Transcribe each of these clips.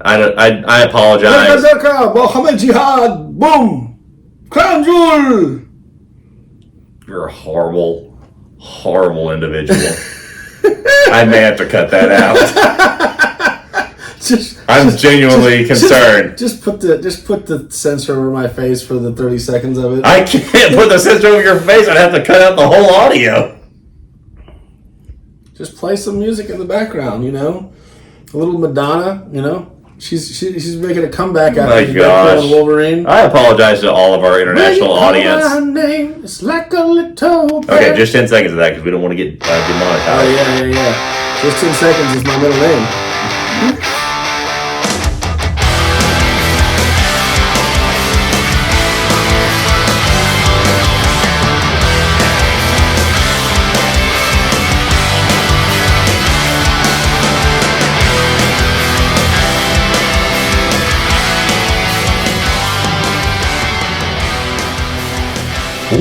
I apologize. Mohammed Jihad, boom, crown jewel. You're a horrible, horrible individual. I may have to cut that out. I'm genuinely concerned. Just put the sensor over my face for the 30 seconds of it. I can't put the sensor over your face. I'd have to cut out the whole audio. Just play some music in the background, a little Madonna, She's making a comeback after Deadpool and Wolverine. I apologize to all of our international audience. My name is like a little bird. Okay, just 10 seconds of that because we don't want to get demonetized. Oh, yeah. Just 10 seconds is my middle name.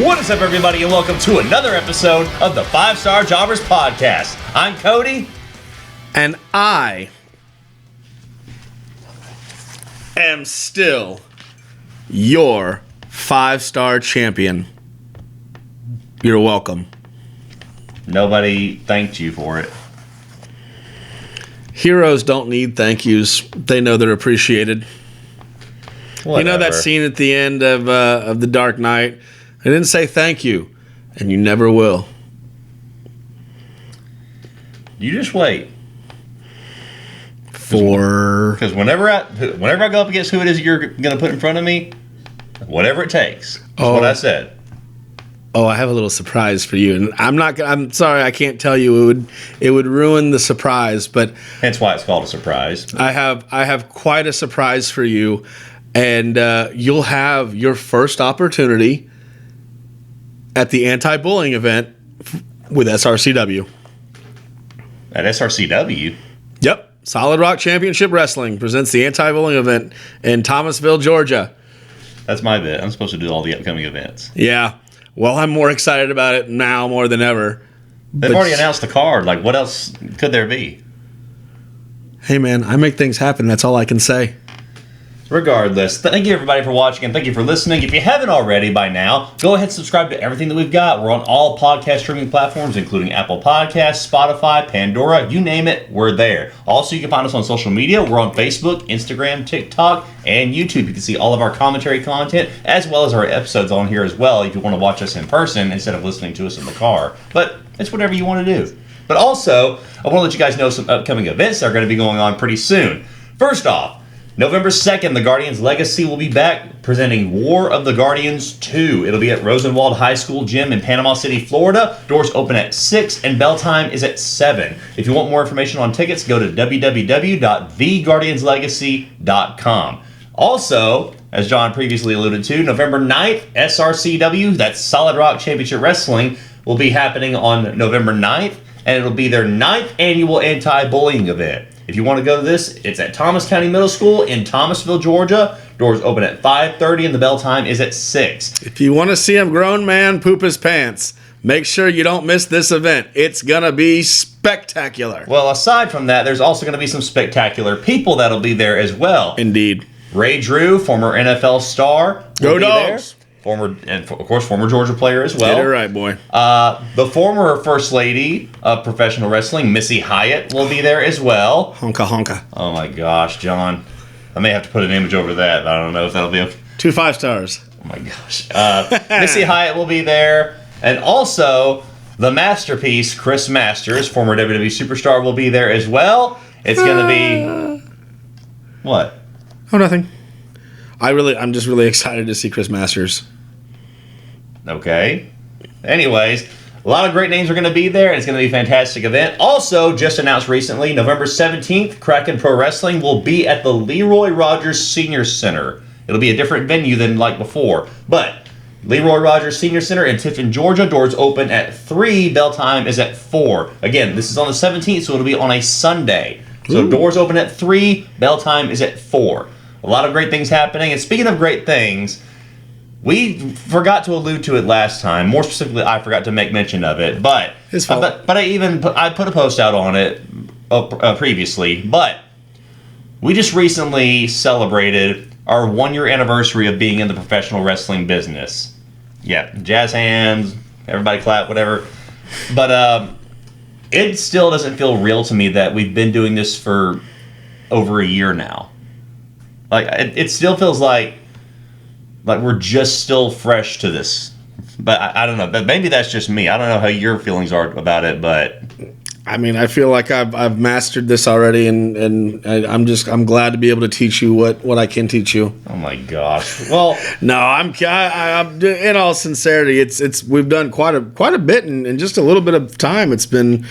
What is up, everybody, and welcome to another episode of the 5-Star Jobbers Podcast. I'm Cody. And I am still your 5-star champion. You're welcome. Nobody thanked you for it. Heroes don't need thank yous. They know they're appreciated. Whatever. You know that scene at the end of The Dark Knight? I didn't say thank you, and you never will. You just wait. Because whenever I go up against who it is you're going to put in front of me, whatever it takes. That's what I said. Oh, I have a little surprise for you, and I'm sorry I can't tell you. It would ruin the surprise, but hence why it's called a surprise. I have quite a surprise for you, and you'll have your first opportunity at the anti-bullying event with SRCW. At SRCW? Yep. Solid Rock Championship Wrestling presents the anti-bullying event in Thomasville, Georgia. That's my bit. I'm supposed to do all the upcoming events. Yeah. Well, I'm more excited about it now more than ever. They've already announced the card. Like, what else could there be? Hey, man, I make things happen. That's all I can say. Regardless, thank you everybody for watching and thank you for listening. If you haven't already by now, go ahead and subscribe to everything that we've got. We're on all podcast streaming platforms, including Apple Podcasts, Spotify, Pandora, you name it, we're there. Also, you can find us on social media. We're on Facebook, Instagram, TikTok, and YouTube. You can see all of our commentary content, as well as our episodes on here as well, if you want to watch us in person instead of listening to us in the car. But it's whatever you want to do. But also, I want to let you guys know some upcoming events that are going to be going on pretty soon. First off, November 2nd, the Guardians Legacy will be back presenting War of the Guardians 2. It'll be at Rosenwald High School Gym in Panama City, Florida. Doors open at 6 and bell time is at 7. If you want more information on tickets, go to www.theguardianslegacy.com. Also, as John previously alluded to, November 9th, SRCW, that's Solid Rock Championship Wrestling, will be happening on November 9th, and it'll be their 9th annual anti-bullying event. If you want to go to this, it's at Thomas County Middle School in Thomasville, Georgia. Doors open at 5:30 and the bell time is at 6. If you want to see a grown man poop his pants, make sure you don't miss this event. It's going to be spectacular. Well, aside from that, there's also going to be some spectacular people that'll be there as well. Indeed. Ray Drew, former NFL star. Go Dogs! Former Georgia player as well. Get it right, boy. The former First Lady of Professional Wrestling, Missy Hyatt, will be there as well. Honka honka. Oh my gosh, John. I may have to put an image over that, but I don't know if that'll be okay. 2 5-stars. Oh my gosh. Missy Hyatt will be there. And also, the masterpiece, Chris Masters, former WWE Superstar, will be there as well. It's going to be... What? Oh, nothing. I'm just really excited to see Chris Masters. Okay. Anyways, a lot of great names are going to be there, and it's going to be a fantastic event. Also, just announced recently, November 17th, Kraken Pro Wrestling will be at the Leroy Rogers Senior Center. It'll be a different venue than like before, but Leroy Rogers Senior Center in Tifton, Georgia. Doors open at 3. Bell time is at 4. Again, this is on the 17th, so it'll be on a Sunday. So doors open at 3. Bell time is at 4. A lot of great things happening. And speaking of great things, we forgot to allude to it last time. More specifically, I forgot to make mention of it. But his fault. I put a post out on it previously. But we just recently celebrated our 1-year anniversary of being in the professional wrestling business. Yeah, jazz hands, everybody clap, whatever. But it still doesn't feel real to me that we've been doing this for over a year now. Like, it still feels like we're just still fresh to this. But I don't know. Maybe that's just me. I don't know how your feelings are about it, but I mean, I feel like I've mastered this already, and I'm glad to be able to teach you what I can teach you. oh my gosh. Well, No, I'm in all sincerity, it's we've done quite a bit in just a little bit of time. It's been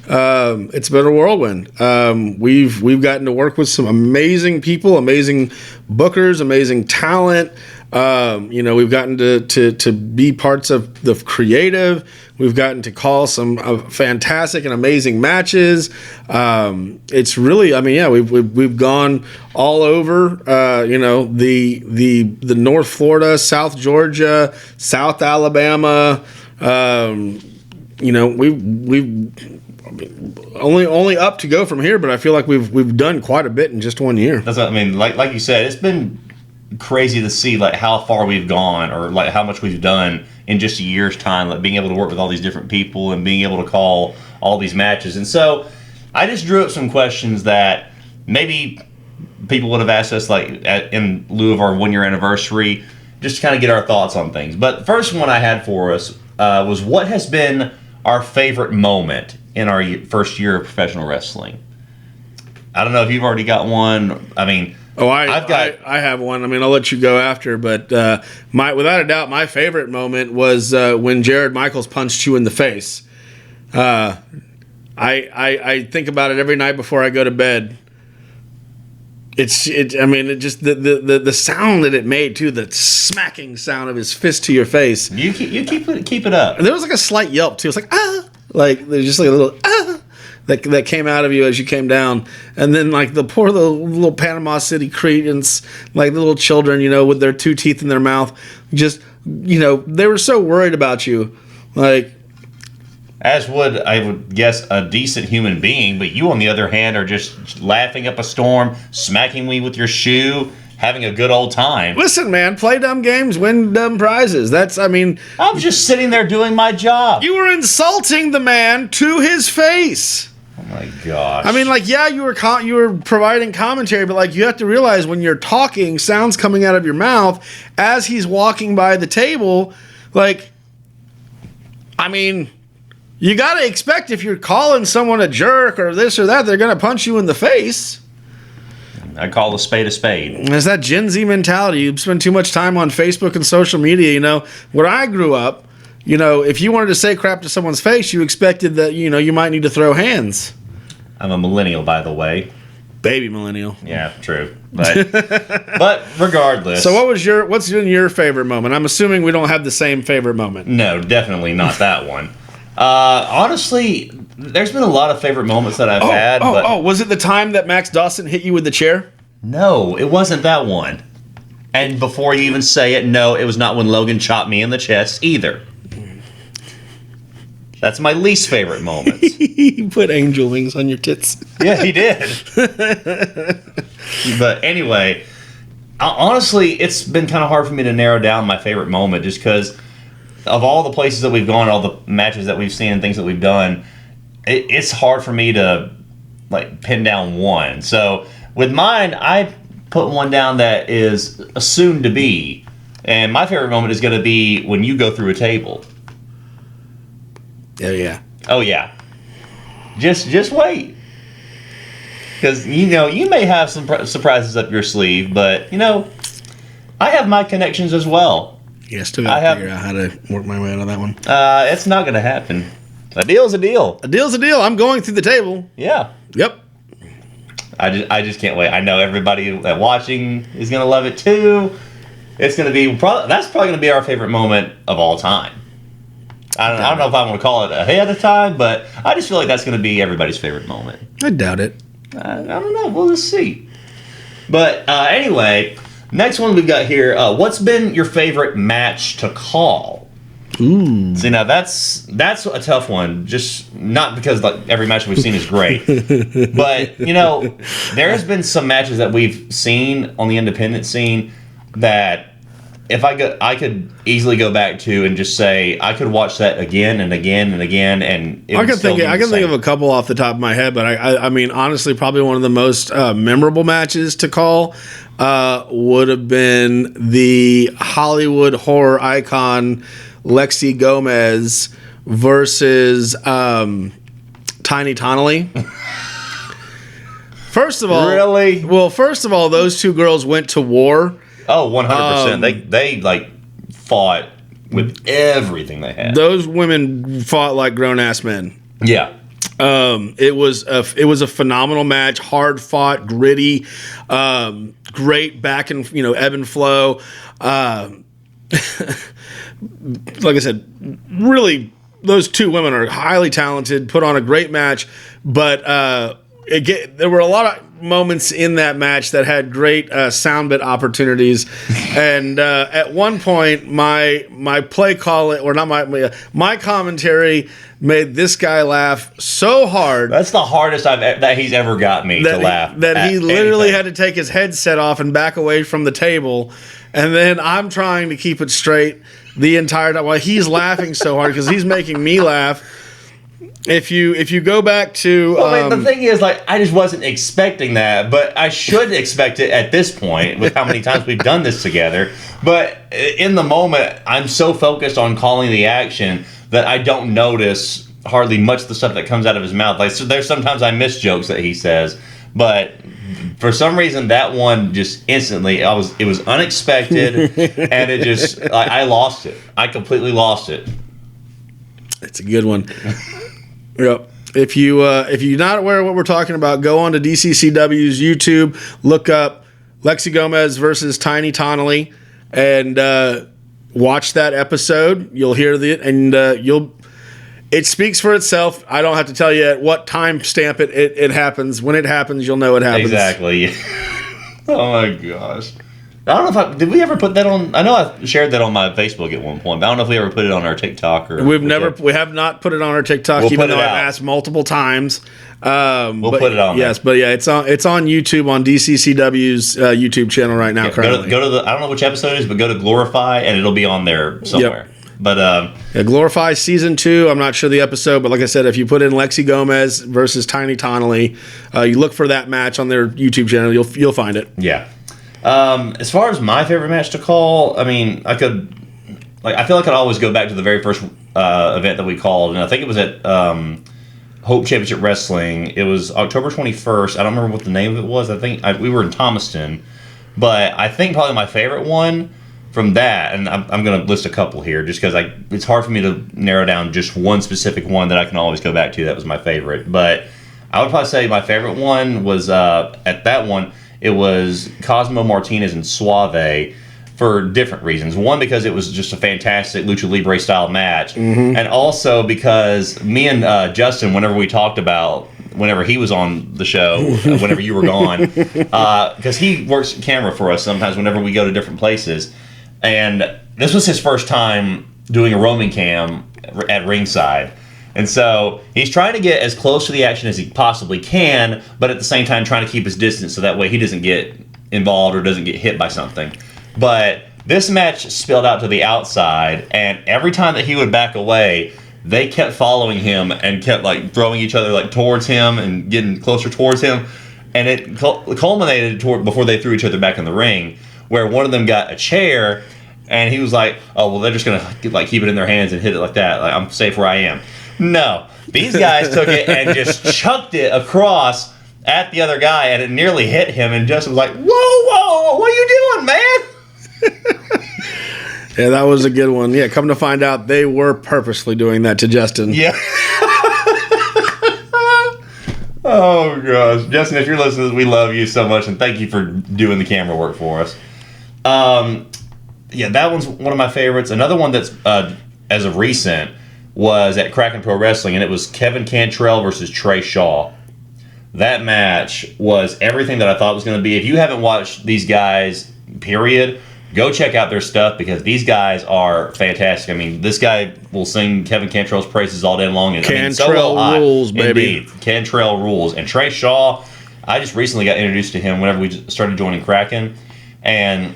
a whirlwind. We've gotten to work with some amazing people, amazing bookers, amazing talent. We've gotten to be parts of the creative. We've gotten to call some fantastic and amazing matches. It's really, I mean, yeah, we've gone all over. The North Florida, South Georgia, South Alabama. We've only up to go from here, but I feel like we've done quite a bit in just 1 year. that's what I mean. Like you said, it's been crazy to see like how far we've gone, or like how much we've done in just a year's time, like being able to work with all these different people and being able to call all these matches. And so I just drew up some questions that maybe people would have asked us like in lieu of our 1-year anniversary, just to kind of get our thoughts on things. But the first one I had for us was, what has been our favorite moment in our first year of professional wrestling? I don't know if you've already got one. I mean, I have one. I mean, I'll let you go after, but without a doubt, my favorite moment was when Jared Michaels punched you in the face. I think about it every night before I go to bed. The sound that it made too, the smacking sound of his fist to your face. you keep it up. And there was like a slight yelp too. It's like like there's just like a little that came out of you as you came down. And then like the little Panama City Cretans, like the little children, with their 2 teeth in their mouth, just they were so worried about you, like. As I would guess, a decent human being, but you, on the other hand, are just laughing up a storm, smacking me with your shoe, having a good old time. Listen, man, play dumb games, win dumb prizes. I'm just sitting there doing my job. You were insulting the man to his face. Oh my gosh. I mean, like, yeah, you were providing commentary, but like, you have to realize when you're talking, sounds coming out of your mouth as he's walking by the table. Like, I mean, you got to expect if you're calling someone a jerk or this or that, they're going to punch you in the face. I call a spade a spade. There's that Gen Z mentality. You spend too much time on Facebook and social media. When I grew up, if you wanted to say crap to someone's face, you expected that, you might need to throw hands. I'm a millennial, by the way. Baby millennial. Yeah, true. But regardless. So what's been your favorite moment? I'm assuming we don't have the same favorite moment. No, definitely not that one. Honestly, there's been a lot of favorite moments that I've had. Was it the time that Max Dawson hit you with the chair? No, it wasn't that one. And before you even say it, no, it was not when Logan chopped me in the chest either. That's my least favorite moment. He put angel wings on your tits. Yeah, he did. But anyway, honestly, it's been kind of hard for me to narrow down my favorite moment, just because of all the places that we've gone, all the matches that we've seen and things that we've done, it's hard for me to like pin down one. So with mine, I put one down that is a soon to be, and my favorite moment is going to be when you go through a table. Oh yeah. Oh yeah. Just wait, because you may have some surprises up your sleeve, but I have my connections as well. Yeah, still got to figure out how to work my way out of that one. It's not going to happen. A deal's a deal. A deal's a deal. I'm going through the table. Yeah. Yep. I just can't wait. I know everybody that watching is going to love it too. It's going to be that's probably going to be our favorite moment of all time. I don't know if I want to call it ahead of time, but I just feel like that's going to be everybody's favorite moment. I doubt it. I don't know. We'll just see. But anyway, next one we've got here. What's been your favorite match to call? Ooh. See, now that's a tough one. Just not because like every match we've seen is great, but you know, there has been some matches that we've seen on the independent scene that if I could easily go back to and just say I could watch that again and again and again, and I can think of a couple off the top of my head, but I mean honestly, probably one of the most memorable matches to call would have been the Hollywood horror icon Lexi Gomez versus Tiny Tonelli. First of all, really? Well, first of all, those two girls went to war. Oh, 100%. They like fought with everything they had. Those women fought like grown ass men. Yeah. It was a phenomenal match, hard fought, gritty, great back and ebb and flow. Like I said, really, those two women are highly talented, put on a great match, but there were a lot of moments in that match that had great sound bit opportunities, and at one point, my play call or not my commentary made this guy laugh so hard. That's the hardest that he's ever got me to laugh. That he literally had to take his headset off and back away from the table, and then I'm trying to keep it straight the entire time while he's laughing so hard because he's making me laugh. If you go back to, the thing is, like, I just wasn't expecting that, but I should expect it at this point with how many times we've done this together. But in the moment, I'm so focused on calling the action that I don't notice hardly much of the stuff that comes out of his mouth. Like, so there's sometimes I miss jokes that he says, but for some reason that one just instantly it was unexpected, and it just I lost it. I completely lost it. It's a good one. Yep. If you're not aware of what we're talking about, go on to DCCW's YouTube, look up Lexi Gomez versus Tiny Tonelli, and watch that episode. You'll hear it speaks for itself. I don't have to tell you at what time stamp it happens. When it happens, you'll know it happens. Exactly. Oh my gosh. I don't know did we ever put that on? I know I shared that on my Facebook at one point, but I don't know if we ever put it on our TikTok or. We have not put it on our TikTok, even though I've asked multiple times. We'll put it on. Yes, but yeah, it's on YouTube on DCCW's YouTube channel right now. Yeah, currently, go to the. I don't know which episode it is, but go to Glorify and it'll be on there somewhere. Yep. But Glorify season 2. I'm not sure the episode, but like I said, if you put in Lexi Gomez versus Tiny Tonelli, you look for that match on their YouTube channel, you'll find it. Yeah. As far as my favorite match to call, I mean, I feel like I could always go back to the very first event that we called, and I think it was at Hope Championship Wrestling. It was October 21st. I don't remember what the name of it was. I think we were in Thomaston, but I think probably my favorite one from that, and I'm going to list a couple here just because it's hard for me to narrow down just one specific one that I can always go back to that was my favorite. But I would probably say my favorite one was at that one. It was Cosmo Martinez and Suave for different reasons. One, because it was just a fantastic Lucha Libre style match. Mm-hmm. And also because me and Justin, whenever we talked about, whenever he was on the show, whenever you were gone, because he works camera for us sometimes whenever we go to different places. And this was his first time doing a roaming cam at ringside. And so he's trying to get as close to the action as he possibly can, but at the same time trying to keep his distance so that way he doesn't get involved or doesn't get hit by something. But this match spilled out to the outside, and every time that he would back away, they kept following him and kept like throwing each other like towards him and getting closer towards him. And it culminated before they threw each other back in the ring, where one of them got a chair, and he was like, "Oh well, they're just gonna like keep it in their hands and hit it like that. Like I'm safe where I am." No, these guys took it and just chucked it across at the other guy, and it nearly hit him. And Justin was like, "Whoa, what are you doing, man?" Yeah, that was a good one. Yeah, come to find out, they were purposely doing that to Justin. Yeah. Oh gosh, Justin, if you're listening to this, we love you so much, and thank you for doing the camera work for us. Yeah, that one's one of my favorites. Another one that's as of recent was at Kraken Pro Wrestling, and it was Kevin Cantrell versus Trey Shaw. That match was everything that I thought it was going to be. If you haven't watched these guys, period, Go check out their stuff because these guys are fantastic. I mean, this guy will sing Kevin Cantrell's praises all day long. And, Cantrell rules, baby. Indeed. Cantrell rules. And Trey Shaw, I just recently got introduced to him whenever we started joining Kraken. And,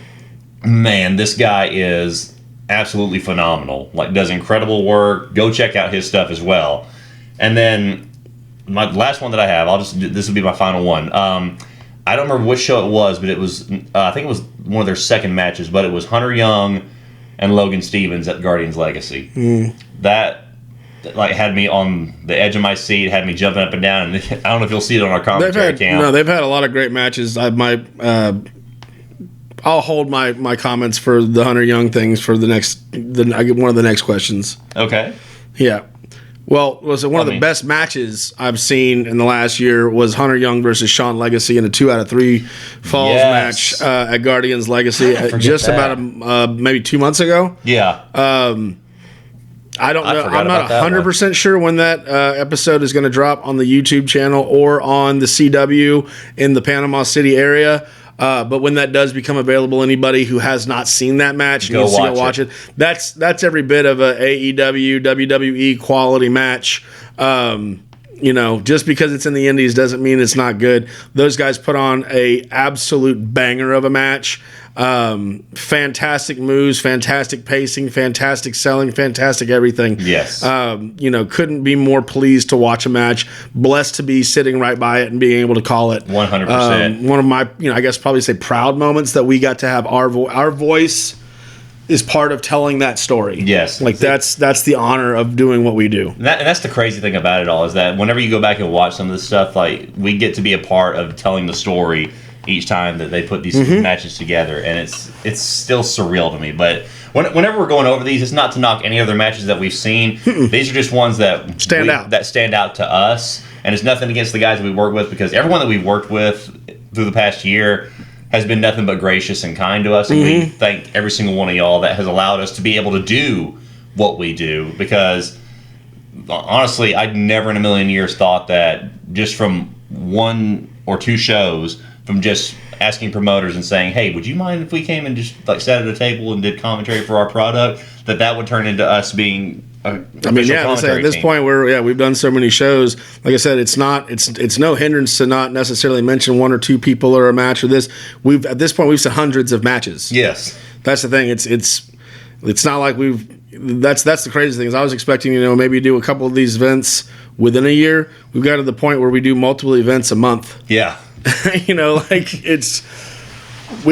man, this guy is absolutely phenomenal. Like, does incredible work. Go check out his stuff as well. And then my last one that I have, this will be my final one. I don't remember which show it was, but it was I think it was one of their second matches, but it was Hunter Young and Logan Stevens at Guardians Legacy. That had me on the edge of my seat, had me jumping up and down, and I don't know if you'll see it on our commentary cam. No, they've had a lot of great matches. I'll hold my comments for the Hunter Young things for I get one of the next questions. Okay. Yeah. Well, was it one of the best matches I've seen in the last year was Hunter Young versus Sean Legacy in a 2 out of 3 falls match at Guardians Legacy just about maybe 2 months ago. Yeah. I don't know. I'm not 100% sure when that episode is going to drop on the YouTube channel or on the CW in the Panama City area. But when that does become available, anybody who has not seen that match needs to go watch it. That's every bit of a AEW, WWE quality match. Just because it's in the Indies doesn't mean it's not good. Those guys put on a absolute banger of a match. Fantastic moves, fantastic pacing, fantastic selling, fantastic everything. Yes. Couldn't be more pleased to watch a match. Blessed to be sitting right by it and being able to call it. 100%. One of my, I guess probably say proud moments that we got to have our voice is part of telling that story. Yes. That's the honor of doing what we do. And that's the crazy thing about it all is that whenever you go back and watch some of this stuff, we get to be a part of telling the story each time that they put these matches together, and it's still surreal to me. But whenever we're going over these, it's not to knock any other matches that we've seen. These are just ones that stand out to us, and it's nothing against the guys that we work with because everyone that we've worked with through the past year has been nothing but gracious and kind to us, and we thank every single one of y'all that has allowed us to be able to do what we do because honestly, I'd never in a million years thought that just from 1 or 2 shows from just asking promoters and saying, hey, would you mind if we came and just sat at a table and did commentary for our product, that would turn into us being at this point we've done so many shows. Like I said, it's no hindrance to not necessarily mention 1 or 2 people or a match or this. At this point we've seen hundreds of matches. Yes. That's the thing. It's not like that's the crazy thing is I was expecting, maybe do a couple of these events within a year. We've got to the point where we do multiple events a month. Yeah. We've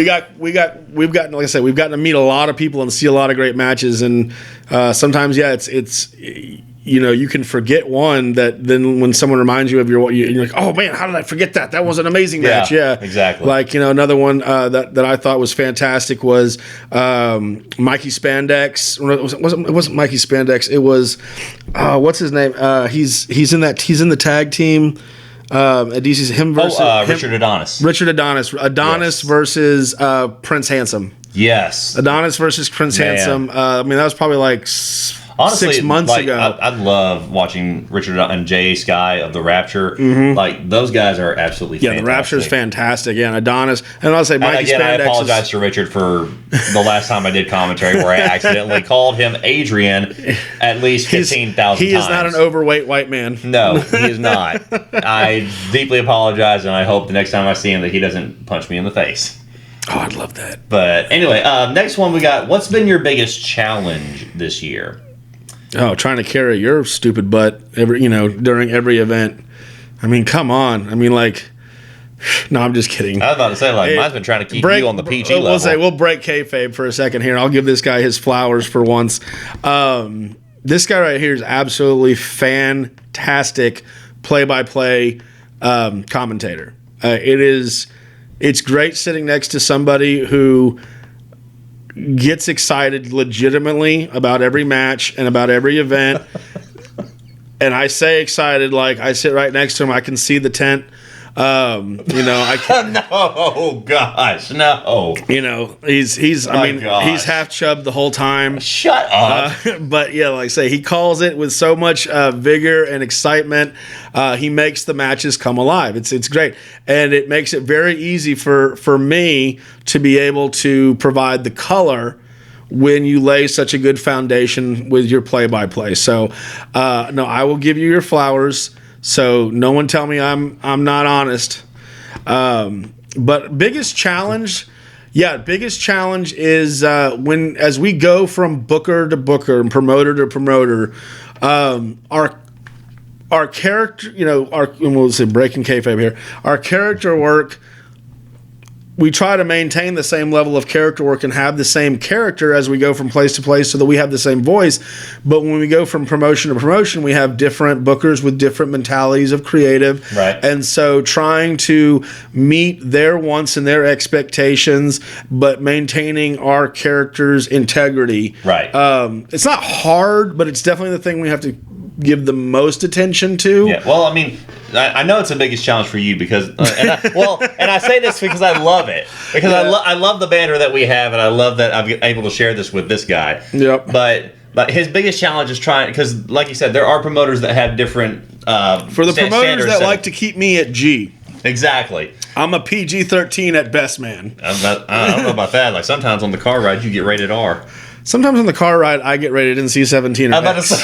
gotten, like I said, we've gotten to meet a lot of people and see a lot of great matches, and sometimes, it's you can forget one that then when someone reminds you of you're like, oh man, how did I forget that? That was an amazing match. Yeah, exactly. Another one that I thought was fantastic was Mikey Spandex. It wasn't Mikey Spandex. It was what's his name? He's in the tag team. At DC's Richard Adonis. Richard Adonis versus Prince Handsome. Yes. Adonis versus Prince Handsome. That was probably honestly, 6 months ago. I love watching Richard and Jay Sky of the Rapture. Those guys are absolutely fantastic. Yeah, the Rapture is fantastic. Yeah, and Adonis. And I'll say Mikey Spandex. I apologize to Richard for the last time I did commentary where I accidentally called him Adrian at least 15,000 times. He is not an overweight white man. No, he is not. I deeply apologize, and I hope the next time I see him that he doesn't punch me in the face. Oh, I'd love that. But anyway, next one we got, what's been your biggest challenge this year? Oh, trying to carry your stupid butt during every event. I mean, come on. I mean, no, I'm just kidding. I was about to say, mine's been trying to keep you on the PG level. We'll break kayfabe for a second here, and I'll give this guy his flowers for once. This guy right here is absolutely fantastic play-by-play commentator. It's great sitting next to somebody who gets excited legitimately about every match and about every event. And I say excited like I sit right next to him. I can see the tent. I can't. No, gosh, no. He's gosh. half chubbed the whole time. Shut up. But yeah, like I say, he calls it with so much vigor and excitement. He makes the matches come alive. It's great, and it makes it very easy for me to be able to provide the color when you lay such a good foundation with your play-by-play. So, no, I will give you your flowers. So no one tell me I'm not honest. But biggest challenge is as we go from booker to booker and promoter to promoter, our character, and we'll say breaking kayfabe here, our character work. We try to maintain the same level of character work and have the same character as we go from place to place so that we have the same voice. But when we go from promotion to promotion, we have different bookers with different mentalities of creative. Right. And so trying to meet their wants and their expectations, but maintaining our character's integrity. Right. It's not hard, but it's definitely the thing we have to give the most attention to. Yeah. Well, I mean, I know it's the biggest challenge for you because, and I say this because I love it because I love the banter that we have, and I love that I'm able to share this with this guy. Yep. But his biggest challenge is trying, because like you said, there are promoters that have different for the promoters that like to keep me at G. Exactly. I'm a PG-13 at best, man. I don't know about that. Like sometimes on the car ride, you get rated R. Sometimes on the car ride, I get rated in C-17 or I'm about to say.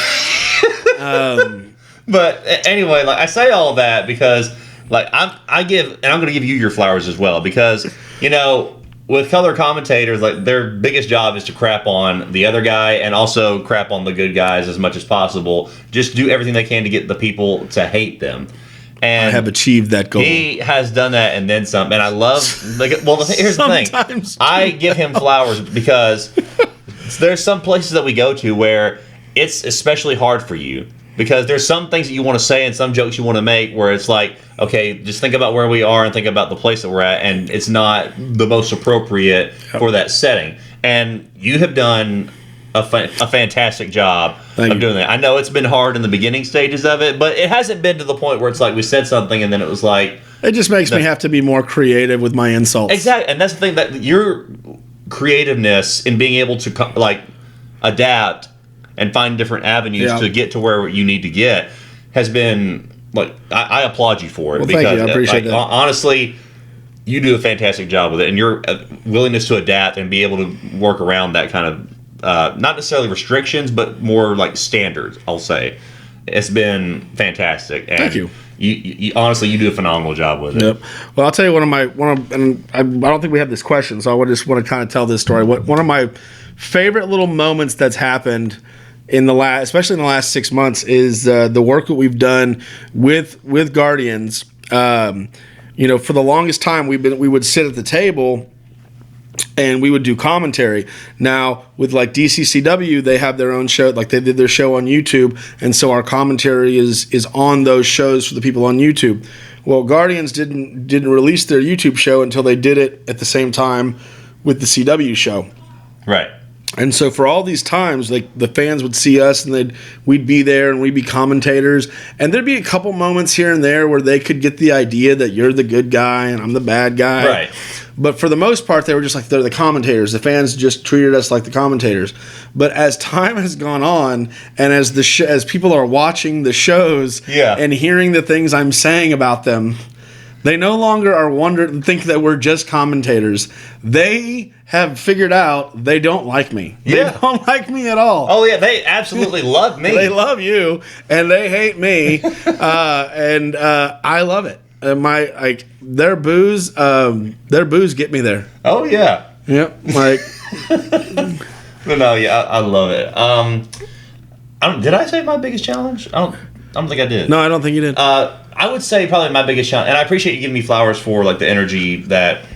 But anyway, like I say all that because like I'm going to give you your flowers as well because with color commentators, like their biggest job is to crap on the other guy and also crap on the good guys as much as possible. Just do everything they can to get the people to hate them. And I have achieved that goal. He has done that and then some. And I love here's the thing. I give him flowers because there's some places that we go to where it's especially hard for you. Because there's some things that you want to say and some jokes you want to make where it's like, okay, just think about where we are and think about the place that we're at, and it's not the most appropriate for that setting. And you have done a fantastic job of doing that. I know it's been hard in the beginning stages of it, but it hasn't been to the point where it's like we said something and then it was like... It just makes me have to be more creative with my insults. Exactly, and that's the thing, that your creativeness in being able to adapt and find different avenues to get to where you need to get has been like I applaud you for it. Well, because thank you. I appreciate that. Honestly, you do a fantastic job with it, and your willingness to adapt and be able to work around that kind of not necessarily restrictions, but more like standards. I'll say it's been fantastic. And thank you. You honestly, you do a phenomenal job with it. Yep. Well, I'll tell you and I don't think we have this question, so I just want to kind of tell this story. One of my favorite little moments that's happened especially in the last 6 months, is the work that we've done with Guardians. For the longest time we would sit at the table and we would do commentary. Now with like DCCW, they have their own show, like they did their show on YouTube, and so our commentary is on those shows for the people on YouTube. Well, Guardians didn't release their YouTube show until they did it at the same time with the CW show. Right. And so for all these times, like the fans would see us and we'd be there and we'd be commentators, and there'd be a couple moments here and there where they could get the idea that you're the good guy and I'm the bad guy. Right. But for the most part, they were just like, they're the commentators. The fans just treated us like the commentators. But as time has gone on, and as as people are watching the shows and hearing the things I'm saying about them, they no longer are think that we're just commentators. They have figured out they don't like me. They don't like me at all. Oh yeah, they absolutely love me. They love you, and they hate me, and I love it. Their booze get me there. Oh yeah. Yep. Like. No, yeah, I love it. Did I say my biggest challenge? I don't think I did. No, I don't think you did. I would say probably my biggest challenge, and I appreciate you giving me flowers for like the energy that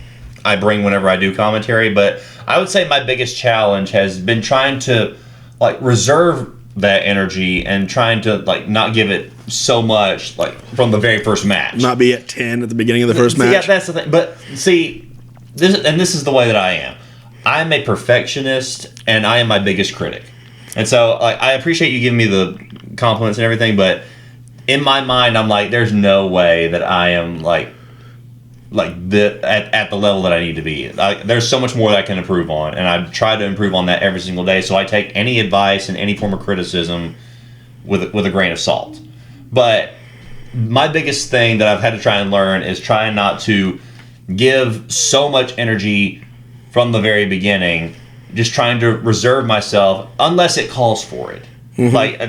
I bring whenever I do commentary, but I would say my biggest challenge has been trying to like reserve that energy and trying to like not give it so much like from the very first match. Not be at 10 at the beginning of the first match. Yeah, that's the thing. But see, this is the way that I am. I'm a perfectionist, and I am my biggest critic. And so like, I appreciate you giving me the compliments and everything, but in my mind, I'm like, there's no way that I am like at the level that I need to be. There's so much more that I can improve on, and I try to improve on that every single day. So I take any advice and any form of criticism with a grain of salt. But my biggest thing that I've had to try and learn is trying not to give so much energy from the very beginning. Just trying to reserve myself unless it calls for it. Like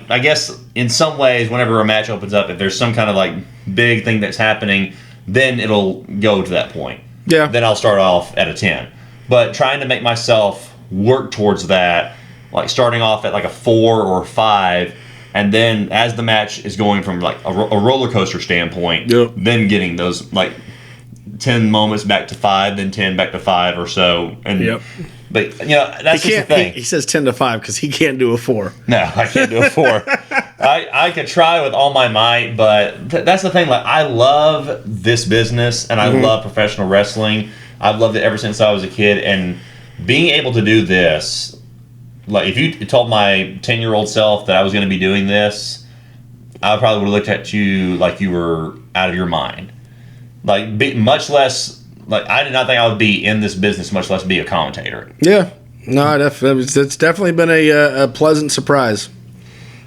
I guess in some ways, whenever a match opens up, if there's some kind of like big thing that's happening, then it'll go to that point. Yeah. Then I'll start off at a 10. But trying to make myself work towards that, like starting off at like a 4 or a 5, and then as the match is going from like a roller coaster standpoint, then getting those like 10 moments back to 5, then 10 back to 5 or so, and. But, that's just the thing. He says 10 to 5 because he can't do a 4. No, I can't do a 4. I could try with all my might, but that's the thing. Like, I love this business, and I love professional wrestling. I've loved it ever since I was a kid, and being able to do this, like, if you told my 10-year-old self that I was going to be doing this, I probably would have looked at you like you were out of your mind. Like, much less... Like, I did not think I would be in this business, much less be a commentator. Yeah. No, it's definitely been a pleasant surprise.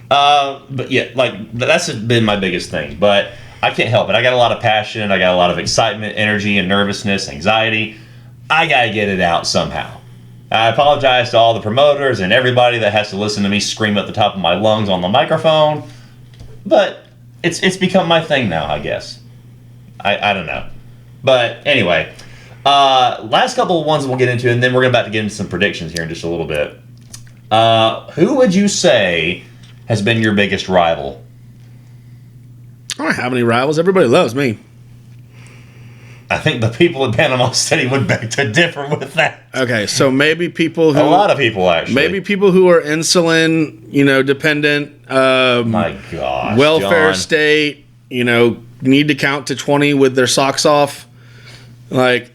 But yeah, like, that's been my biggest thing. But I can't help it. I got a lot of passion. I got a lot of excitement, energy, and nervousness, anxiety. I got to get it out somehow. I apologize to all the promoters and everybody that has to listen to me scream at the top of my lungs on the microphone. But it's become my thing now, I guess. I don't know. But anyway, last couple of ones we'll get into, and then we're about to get into some predictions here in just a little bit. Who would you say has been your biggest rival? I don't have any rivals. Everybody loves me. I think the people at Panama City would beg to differ with that. Okay, so maybe people who... A lot of people, actually. Maybe people who are insulin, dependent. My gosh, welfare John. state, need to count to 20 with their socks off. Like,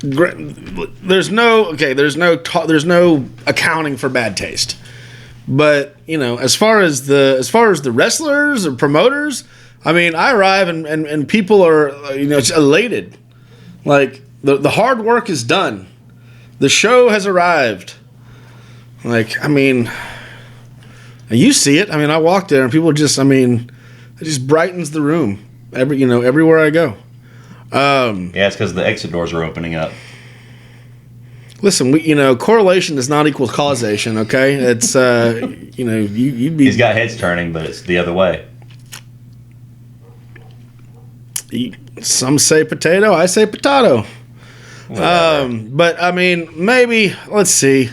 there's no accounting for bad taste. But as far as the wrestlers or promoters, I mean, I arrive and people are elated. Like, the hard work is done. The show has arrived. Like, I mean, you see it. I mean, I walk there and people just, it just brightens the room everywhere I go. Yeah, it's because the exit doors are opening up. Listen, correlation does not equal causation. Okay, it's you'd be. He's got heads turning, but it's the other way. Some say potato, I say potato. But I mean, maybe let's see.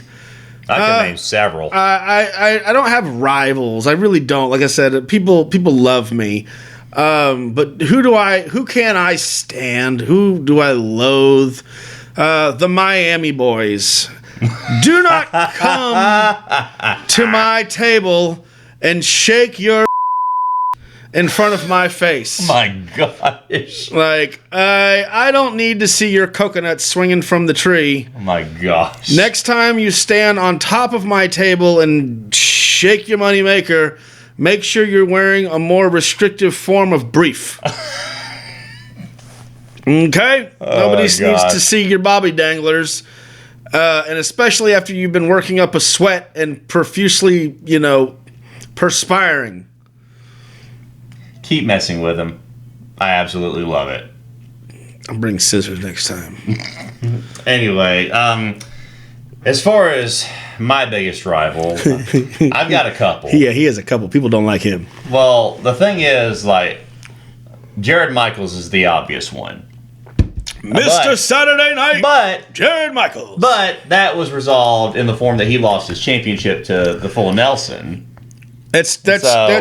I can name several. I don't have rivals. I really don't. Like I said, people love me. But who can I stand? Who do I loathe? The Miami boys. Do not come to my table and shake your in front of my face. My gosh. Like, I don't need to see your coconut swinging from the tree. Oh my gosh. Next time you stand on top of my table and shake your moneymaker, make sure you're wearing a more restrictive form of brief. Okay? Nobody needs to see your bobby danglers. And especially after you've been working up a sweat and profusely, perspiring. Keep messing with him. I absolutely love it. I'll bring scissors next time. Anyway, as far as my biggest rival, I've got a couple. Yeah, he has a couple. People don't like him. Well, the thing is, like, Jared Michaels is the obvious one. Mr. Saturday Night, Jared Michaels. But that was resolved in the form that he lost his championship to the Full Nelson. That's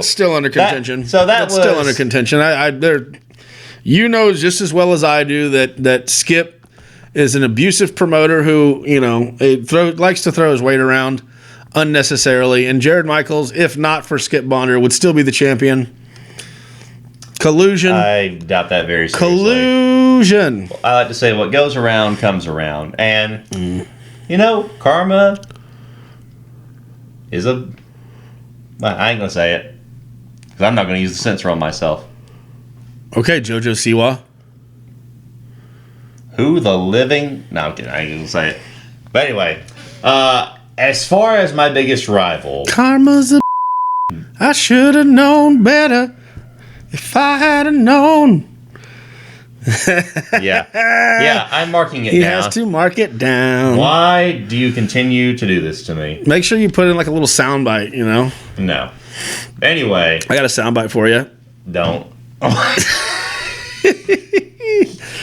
still under contention. That's still under contention. Just as well as I do that Skip is an abusive promoter who likes to throw his weight around unnecessarily. And Jared Michaels, if not for Skip Bonder, would still be the champion. Collusion. I doubt that very seriously. Collusion. I like to say what goes around comes around. And, karma is a... I ain't going to say it. Because I'm not going to use the censor on myself. Okay, JoJo Siwa. Who the living? No, I'm kidding. I ain't gonna say it. But anyway, as far as my biggest rival, Karma's a. I should have known better if I had known. yeah, I'm marking it He down. has to mark it down. Why do you continue to do this to me? Make sure you put in like a little soundbite, you know? No. Anyway, I got a soundbite for you. don't.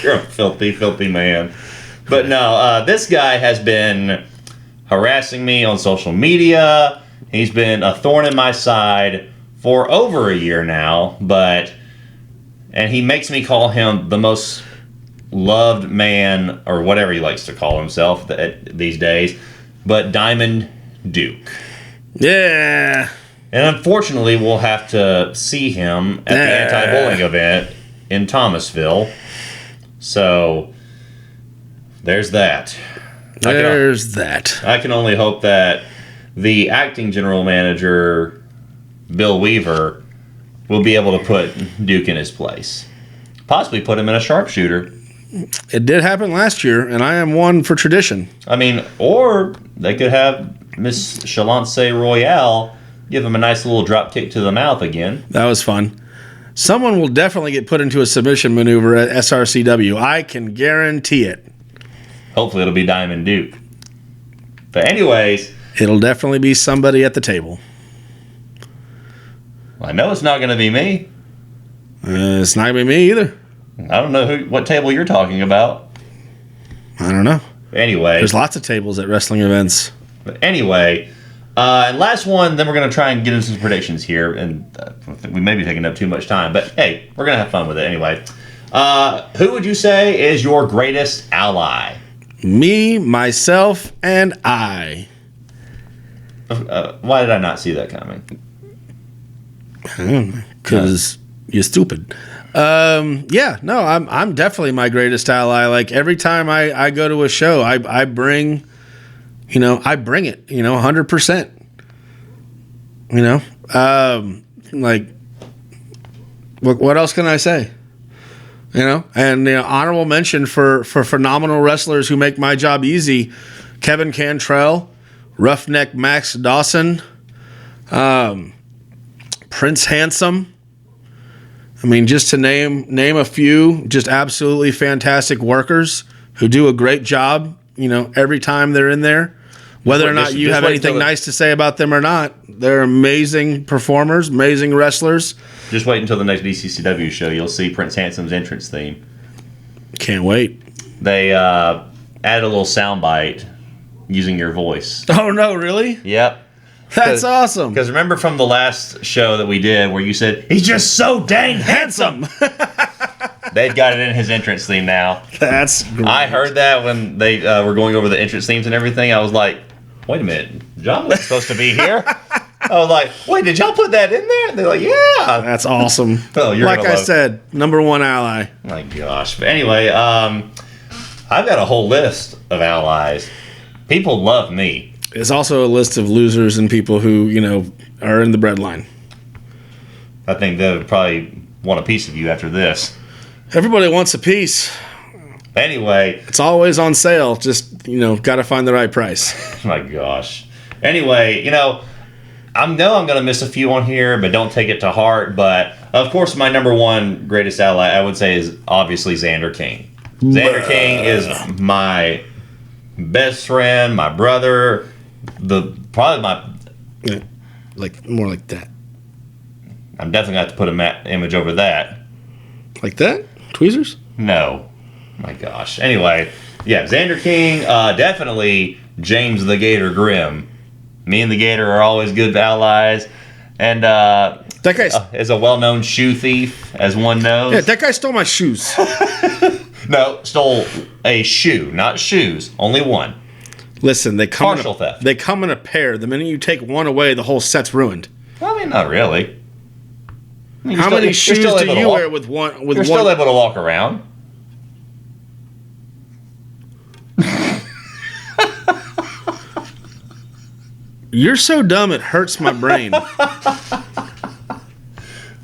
You're a filthy, filthy man. But no, this guy has been harassing me on social media. He's been a thorn in my side for over a year now, and he makes me call him the most loved man, or whatever he likes to call himself these days, but Diamond Duke. Yeah. And unfortunately, we'll have to see him at the anti-bullying event in Thomasville. So, there's that. I can only hope that the acting general manager, Bill Weaver, will be able to put Duke in his place. Possibly put him in a sharpshooter. It did happen last year, and I am one for tradition. I mean, or they could have Miss Chalance Royale give him a nice little drop kick to the mouth again. That was fun. Someone will definitely get put into a submission maneuver at SRCW. I can guarantee it. Hopefully it'll be Diamond Duke. But anyways, It'll definitely be somebody at the table. I know it's not going to be me. It's not going to be me either. I don't know what table you're talking about. I don't know. Anyway. There's lots of tables at wrestling events. But anyway, and last one, then we're going to try and get into some predictions here. And we may be taking up too much time. But hey, we're going to have fun with it anyway. Who would you say is your greatest ally? Me, myself, and I. Why did I not see that coming? I don't know. Because you're stupid. I'm definitely my greatest ally. Like every time I go to a show, I bring it, 100%. Like what else can I say? And honorable mention for phenomenal wrestlers who make my job easy: Kevin Cantrell, Roughneck Max Dawson, Prince Handsome. I mean, just to name a few, just absolutely fantastic workers who do a great job, every time they're in there. Whether or not you have anything nice to say about them or not, they're amazing performers, amazing wrestlers. Just wait until the next DCCW show. You'll see Prince Handsome's entrance theme. Can't wait. They added a little soundbite using your voice. Oh, no, really? Yep. That's awesome. Because remember from the last show that we did where you said, he's just so dang handsome. They've got it in his entrance theme now. That's great. I heard that when they were going over the entrance themes and everything. I was like, wait a minute. John was supposed to be here. I was like, wait, did y'all put that in there? They're like, yeah. That's awesome. Oh, you're like I said, number one ally. My gosh. But anyway, I've got a whole list of allies. People love me. It's also a list of losers and people who, are in the breadline. I think they would probably want a piece of you after this. Everybody wants a piece. Anyway. It's always on sale. Just, got to find the right price. My gosh. Anyway, I know I'm going to miss a few on here, but don't take it to heart. But, of course, my number one greatest ally, I would say, is obviously Xander King. Xander King is my best friend, my brother, probably my... Like, more like that. I'm definitely going to have to put an image over that. Like that? Tweezers? No. My gosh. Anyway, yeah, Xander King, definitely James the Gator Grimm. Me and the Gator are always good allies. And that guy is a well-known shoe thief, as one knows. Yeah, that guy stole my shoes. No, stole a shoe, not shoes. Only one. Listen, partial theft. They come in a pair. The minute you take one away, the whole set's ruined. I mean, not really. I mean, how many shoes do you wear with one? You're still able to walk around. You're so dumb it hurts my brain.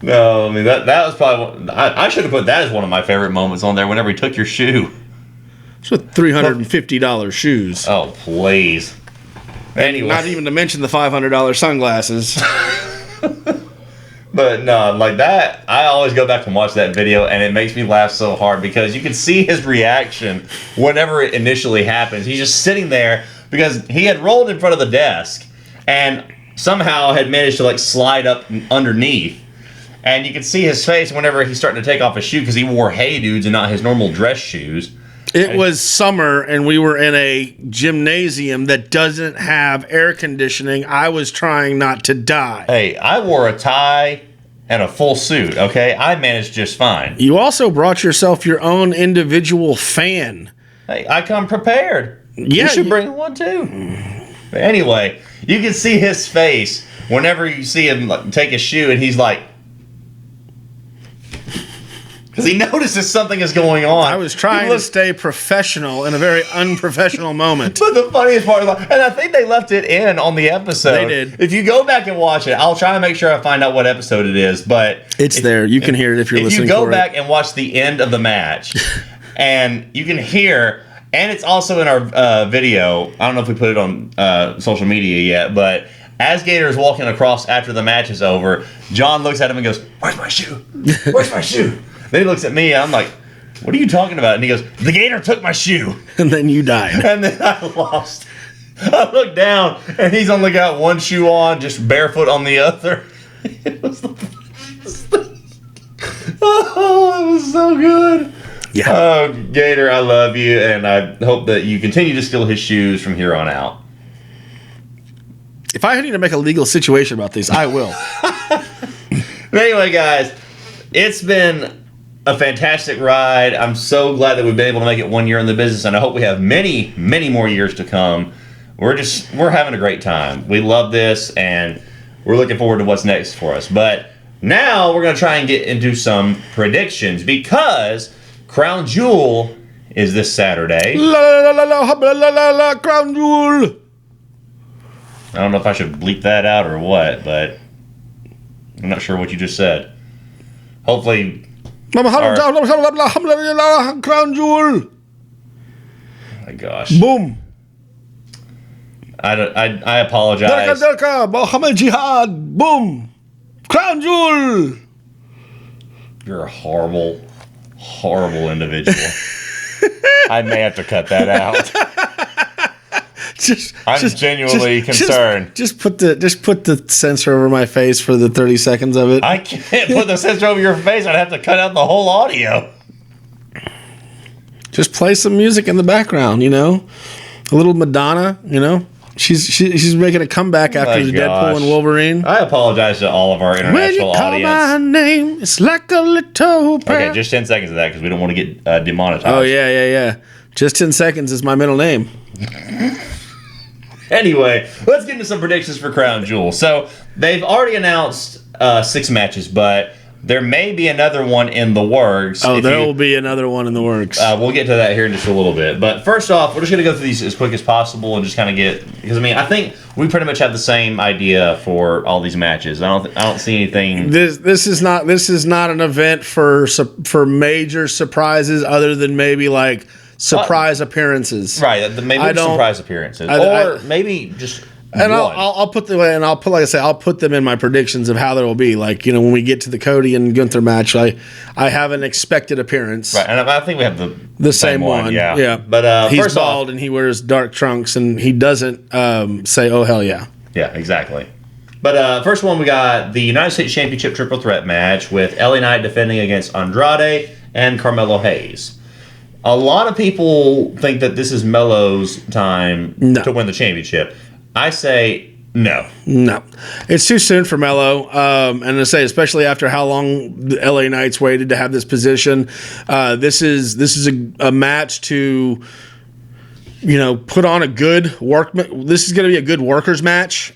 No, I mean that was probably I should have put that as one of my favorite moments on there. Whenever he took your shoe. It's with $350 shoes. Oh, please. Anyway. Not even to mention the $500 sunglasses. But no, like that, I always go back and watch that video, and it makes me laugh so hard because you can see his reaction whenever it initially happens. He's just sitting there because he had rolled in front of the desk and somehow had managed to like slide up underneath. And you can see his face whenever he's starting to take off his shoe because he wore Hey Dudes and not his normal dress shoes. It was summer, and we were in a gymnasium that doesn't have air conditioning. I was trying not to die. Hey, I wore a tie and a full suit, okay? I managed just fine. You also brought yourself your own individual fan. Hey, I come prepared. Yeah, you should bring one too. But anyway, you can see his face whenever you see him like, take a shoe, and he's like, because he notices something is going on. I was trying to stay professional in a very unprofessional moment. But the funniest part is, and I think they left it in on the episode. They did. If you go back and watch it, I'll try to make sure I find out what episode it is. But it's there. You can hear it if you're listening. If you go back and watch the end of the match, and you can hear, and it's also in our video. I don't know if we put it on social media yet, but as Gator is walking across after the match is over, John looks at him and goes, "Where's my shoe? Where's my shoe?" Then he looks at me, and I'm like, "What are you talking about?" And he goes, "The Gator took my shoe." And then you died. And then I lost. I look down, and he's only got one shoe on, just barefoot on the other. It was the funniest thing. Oh, it was so good. Yeah. Oh, Gator, I love you, and I hope that you continue to steal his shoes from here on out. If I need to make a legal situation about this, I will. But anyway, guys, it's been a fantastic ride. I'm so glad that we've been able to make it 1 year in the business, and I hope we have many, many more years to come. We're having a great time. We love this, and we're looking forward to what's next for us. But now we're going to try and get into some predictions because Crown Jewel is this Saturday. Crown Jewel. I don't know if I should bleep that out or what, but I'm not sure what you just said. Hopefully... Crown Jewel. Oh my gosh. Boom. I apologize. Mohammed Jihad. Boom. Crown Jewel. You're a horrible, horrible individual. I may have to cut that out. I'm genuinely concerned. Just put the sensor over my face for the 30 seconds of it. I can't put the sensor over your face. I'd have to cut out the whole audio. Just play some music in the background, a little Madonna, She's making a comeback after the Deadpool and Wolverine. I apologize to all of our international audience. When you call my name, it's like a little prayer. Okay, just 10 seconds of that because we don't want to get demonetized. Oh, yeah. Just 10 seconds is my middle name. Anyway, let's get into some predictions for Crown Jewel. So, they've already announced 6 matches, but there may be another one in the works. Oh, there will be another one in the works. We'll get to that here in just a little bit. But first off, we're just going to go through these as quick as possible and just kind of get... Because, I think we pretty much have the same idea for all these matches. I don't see anything... This is not an event for major surprises other than maybe, like... surprise appearances, right? Maybe surprise appearances, or maybe just. And one. I'll put them in my predictions of how there will be. Like when we get to the Cody and Gunther match, I have an expected appearance, right? And I think we have the same one, yeah. But he's bald and he wears dark trunks and he doesn't say, "Oh hell yeah." Yeah, exactly. But first one, we got the United States Championship Triple Threat match with LA Knight defending against Andrade and Carmelo Hayes. A lot of people think that this is Melo's time to win the championship. I say no. No. It's too soon for Melo. And I say, especially after how long the LA Knights waited to have this position, this is a match to, put on a good work. This is going to be a good workers match.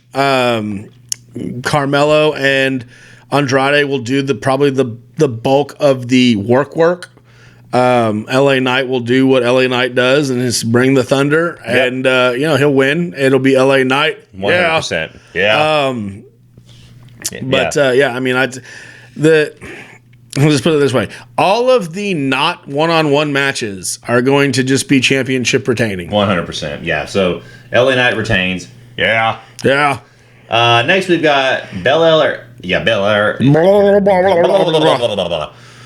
Carmelo and Andrade will do probably the bulk of the work. LA Knight will do what LA Knight does and just bring the thunder, and he'll win. It'll be LA Knight, 100%. Yeah. Let's just put it this way. All of the not one-on-one matches are going to just be championship retaining. 100%. Yeah. So LA Knight retains. Yeah. Yeah. Next we've got Belair. Yeah, Belair.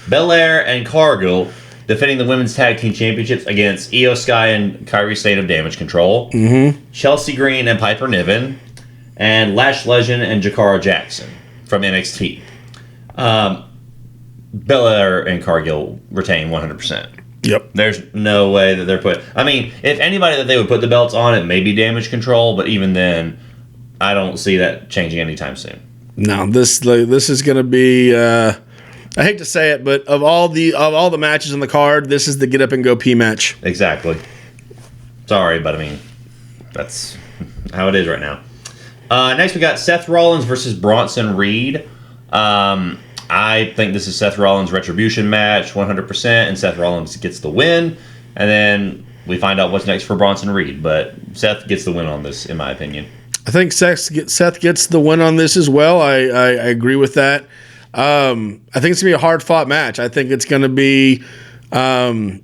Belair and Cargill defending the women's tag team championships against Io Sky and Kairi Sane of Damage Control. Mm-hmm. Chelsea Green and Piper Niven. And Lash Legend and Jakara Jackson from NXT. Belair and Cargill retain 100%. Yep. There's no way that they're put. I mean, if anybody that they would put the belts on, it may be Damage Control, but even then, I don't see that changing anytime soon. No, this is going to be. I hate to say it, but of all the matches on the card, this is the get up and go pee match. Exactly. Sorry, but I mean, that's how it is right now. Next, we got Seth Rollins versus Bronson Reed. I think this is Seth Rollins' retribution match, 100%, and Seth Rollins gets the win. And then we find out what's next for Bronson Reed, but Seth gets the win on this, in my opinion. I think Seth gets the win on this as well. I agree with that. I think it's going to be a hard-fought match. I think it's going to be, I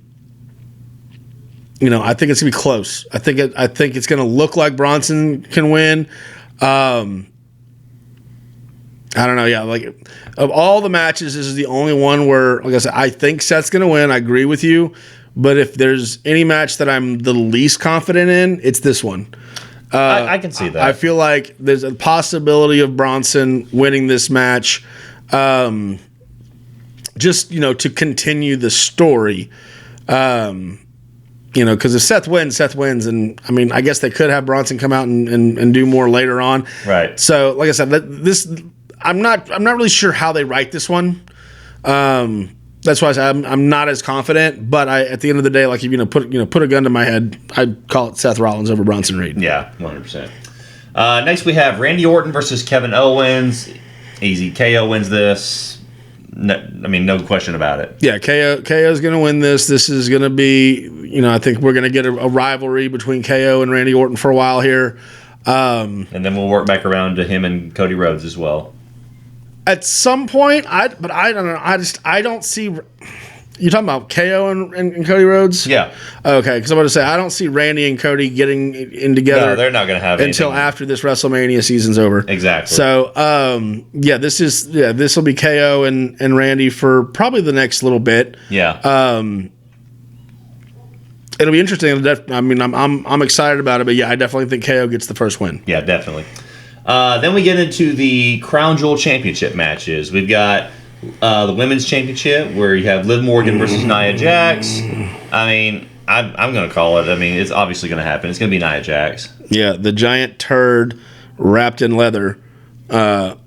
think it's going to be close. I think it's going to look like Bronson can win. I don't know. Yeah, like of all the matches, this is the only one where, like I said, I think Seth's going to win. I agree with you. But if there's any match that I'm the least confident in, it's this one. I can see that. I feel like there's a possibility of Bronson winning this match, just to continue the story. Because if Seth wins, and I mean, I guess they could have Bronson come out and do more later on. Right. So, like I said, I'm not really sure how they write this one. That's why I said I'm not as confident. But at the end of the day, like if put a gun to my head, I'd call it Seth Rollins over Bronson Reed. Yeah, 100%. Next we have Randy Orton versus Kevin Owens. Easy, KO wins this. No question about it. Yeah, KO is going to win this. This is going to be, I think we're going to get a rivalry between KO and Randy Orton for a while here. And then we'll work back around to him and Cody Rhodes as well. At some point, I don't know. I don't see. You talking about KO and Cody Rhodes? Yeah. Okay, because I'm about to say I don't see Randy and Cody getting in together. No, they're not going to have until anything. After this WrestleMania season's over. Exactly. So, this will be KO and Randy for probably the next little bit. Yeah. It'll be interesting. I'm excited about it, but yeah, I definitely think KO gets the first win. Yeah, definitely. Then we get into the Crown Jewel Championship matches. We've got the Women's Championship, where you have Liv Morgan versus Nia Jax. I mean, I'm going to call it. I mean, it's obviously going to happen. It's going to be Nia Jax. Yeah, the giant turd wrapped in leather will.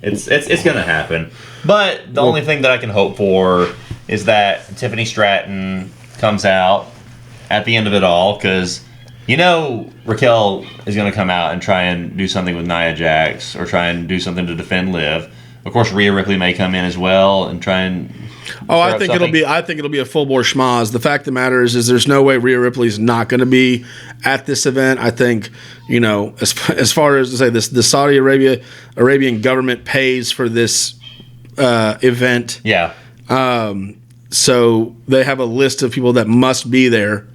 It's going to happen. But the only thing that I can hope for is that Tiffany Stratton comes out at the end of it all, because Raquel is going to come out and try and do something with Nia Jax, or try and do something to defend Liv. Of course, Rhea Ripley may come in as well and try and. I think it'll be a full bore schmoz. The fact of the matter is there's no way Rhea Ripley's not going to be at this event. I think as far as to say this, the Saudi Arabian government pays for this event. Yeah. So they have a list of people that must be there,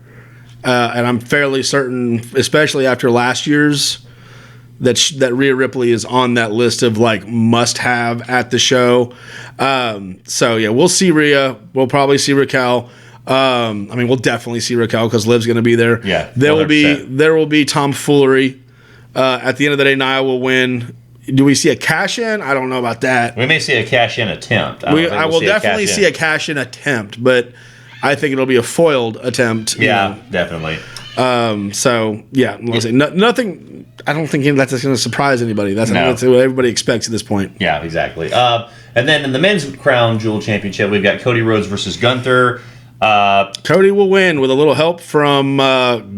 and I'm fairly certain, especially after last year's, that Rhea Ripley is on that list of must have at the show. So yeah, we'll see Rhea. We'll probably see Raquel. We'll definitely see Raquel because Liv's going to be there. Yeah, 100%. There will be tomfoolery. At the end of the day, Nia will win. Do we see a cash in? I don't know about that. We may see a cash in attempt. I will definitely see a cash in attempt, but I think it'll be a foiled attempt. Yeah, definitely. So yeah, nothing. I don't think that's going to surprise anybody. That's what everybody expects at this point. Yeah, exactly. And then in the men's Crown Jewel Championship, we've got Cody Rhodes versus Gunther. Cody will win with a little help from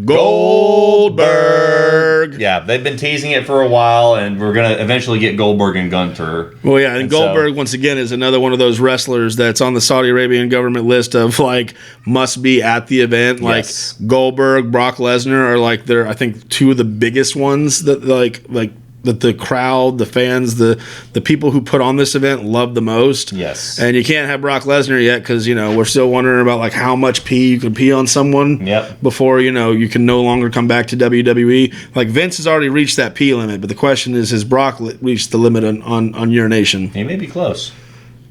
Goldberg. Yeah, they've been teasing it for a while, and we're going to eventually get Goldberg and Gunther. Well, yeah, and Goldberg, once again, is another one of those wrestlers that's on the Saudi Arabian government list of, must be at the event. Yes. Goldberg, Brock Lesnar are, I think, two of the biggest ones that, that the crowd, the fans, the people who put on this event love the most. Yes. And you can't have Brock Lesnar yet because, we're still wondering about like how much pee you can pee on someone before, you can no longer come back to WWE. Like Vince has already reached that pee limit, but the question is, has Brock reached the limit on urination? He may be close.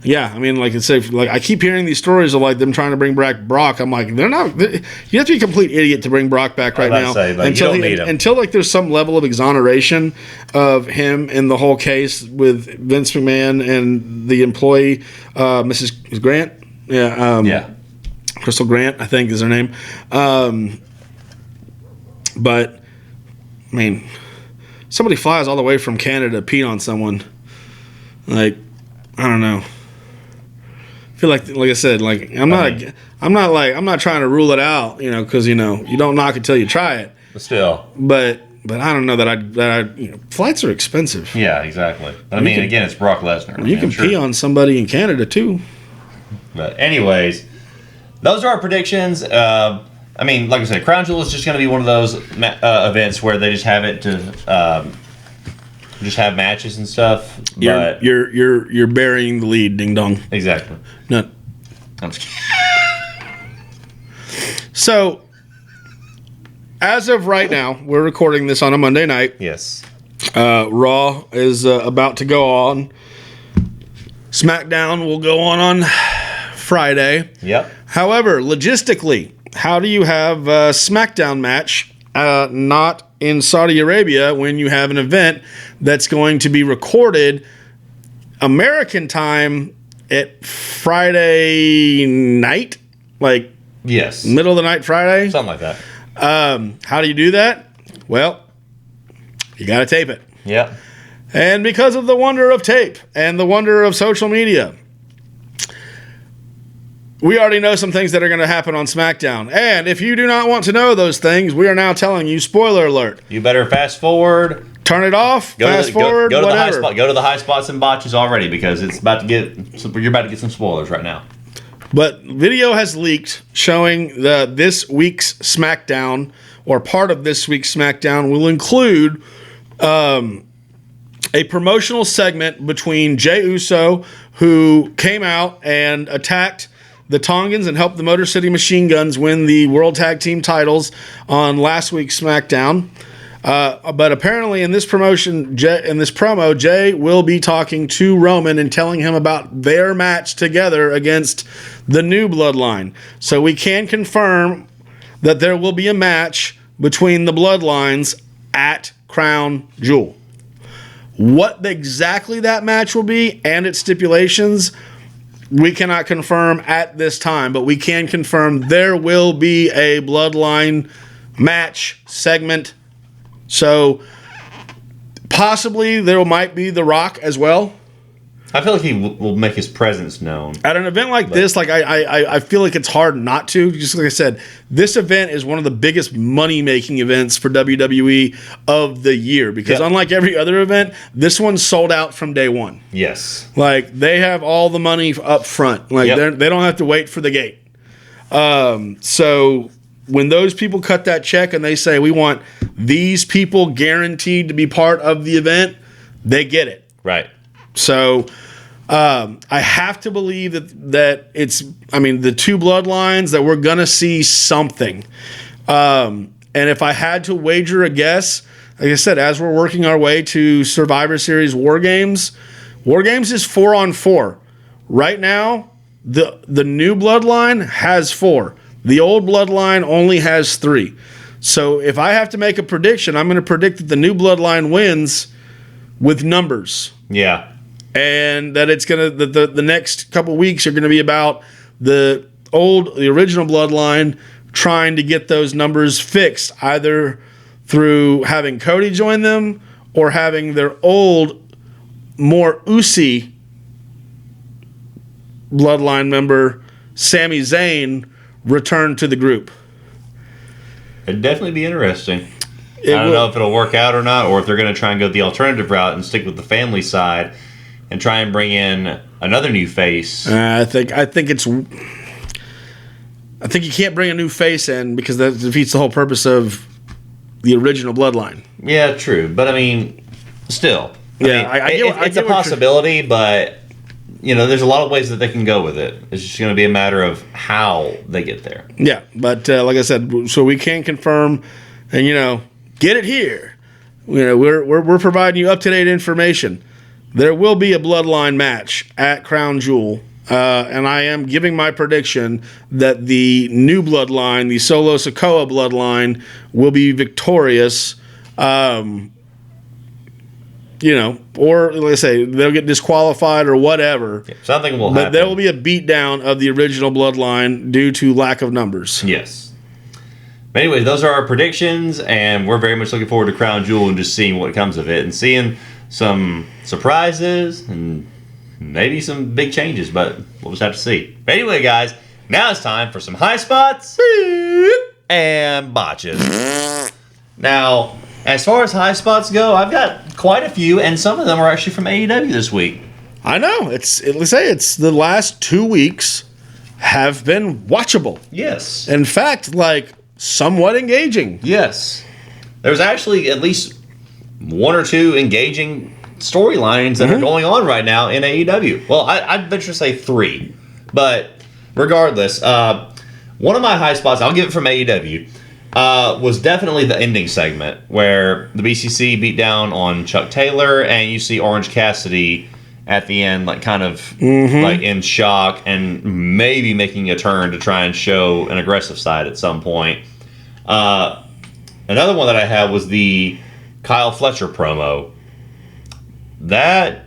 Yeah, I mean, like I keep hearing these stories of like them trying to bring back Brock. I'm like, they're not. You have to be a complete idiot to bring Brock back right now. Until like there's some level of exoneration of him in the whole case with Vince McMahon and the employee, Mrs. Grant. Yeah. Crystal Grant, I think is her name. But I mean, somebody flies all the way from Canada to pee on someone. Like, I don't know. I feel like I said, like I'm not trying to rule it out, because you don't knock it till you try it. But still, but I don't know that I flights are expensive. Yeah, exactly. But I mean, again, it's Brock Lesnar. You can pee on somebody in Canada too. But anyways, those are our predictions. I mean, like I said, Crown Jewel is just going to be one of those events where they just have it to. Just have matches and stuff. But you're burying the lead, ding dong. Exactly. No. I'm just kidding. So, as of right now, we're recording this on a Monday night. Yes. Raw is about to go on. SmackDown will go on Friday. Yep. However, logistically, how do you have a SmackDown match not in Saudi Arabia when you have an event that's going to be recorded American time at Friday night? Like, yes, middle of the night Friday? Something like that. How do you do that? Well, you got to tape it. Yep. And because of the wonder of tape and the wonder of social media, we already know some things that are going to happen on SmackDown. And if you do not want to know those things, we are now telling you, spoiler alert. You better fast forward. Turn it off, fast forward, go to whatever. The high spot, go to the high spots and botches already because you're about to get some spoilers right now. But video has leaked showing this week's SmackDown, or part of this week's SmackDown, will include a promotional segment between Jey Uso, who came out and attacked the Tongans and helped the Motor City Machine Guns win the World Tag Team titles on last week's SmackDown. But apparently in this promo, Jey will be talking to Roman and telling him about their match together against the New Bloodline. So we can confirm that there will be a match between the Bloodlines at Crown Jewel. What exactly that match will be and its stipulations, we cannot confirm at this time, but we can confirm there will be a Bloodline match segment. So possibly there might be The Rock as well. I feel like he will make his presence known. At an event like this, like I feel like it's hard not to. Just like I said, this event is one of the biggest money-making events for WWE of the year. Because unlike every other event, this one's sold out from day one. Yes. Like, they have all the money up front. Like, they don't have to wait for the gate. So when those people cut that check and they say, we want these people guaranteed to be part of the event, they get it. Right. So I have to believe that it's, the two Bloodlines, that we're going to see something. And if I had to wager a guess, like I said, as we're working our way to Survivor Series War Games is 4-on-4. Right now, the new Bloodline has 4. The old Bloodline only has 3. So if I have to make a prediction, I'm going to predict that the new Bloodline wins with numbers. Yeah. And that it's going to, the next couple weeks are going to be about the original Bloodline trying to get those numbers fixed, either through having Cody join them or having their old, more Usi Bloodline member, Sami Zayn, return to the group. It'd definitely be interesting. I don't know if it'll work out or not, or if they're going to try and go the alternative route and stick with the family side and try and bring in another new face. I think you can't bring a new face in because that defeats the whole purpose of the original Bloodline. Yeah, true. But Still, It's a possibility, but there's a lot of ways that they can go with it. It's just going to be a matter of how they get there. Yeah, but like I said, so we can confirm, and get it here. We're providing you up to date information. There will be a bloodline match at Crown Jewel, and I am giving my prediction that the new bloodline, the Solo Sikoa bloodline, will be victorious. Or like I say, they'll get disqualified or whatever. Yeah, something will happen. But there will be a beatdown of the original bloodline due to lack of numbers. Yes. But anyways, those are our predictions, and we're very much looking forward to Crown Jewel and just seeing what comes of it and seeing some surprises and maybe some big changes, but we'll just have to see. But anyway, guys, now it's time for some high spots and botches. Now, as far as high spots go, I've got quite a few, and some of them are actually from AEW this week. I know. Let's say it's the last 2 weeks have been watchable. Yes. In fact, somewhat engaging. Yes. There's actually at least 1 or 2 engaging storylines that are going on right now in AEW. Well, I'd venture to say 3. But regardless, one of my high spots, I'll give it from AEW, was definitely the ending segment where the BCC beat down on Chuck Taylor, and you see Orange Cassidy at the end, in shock and maybe making a turn to try and show an aggressive side at some point. Another one that I had was the Kyle Fletcher promo. That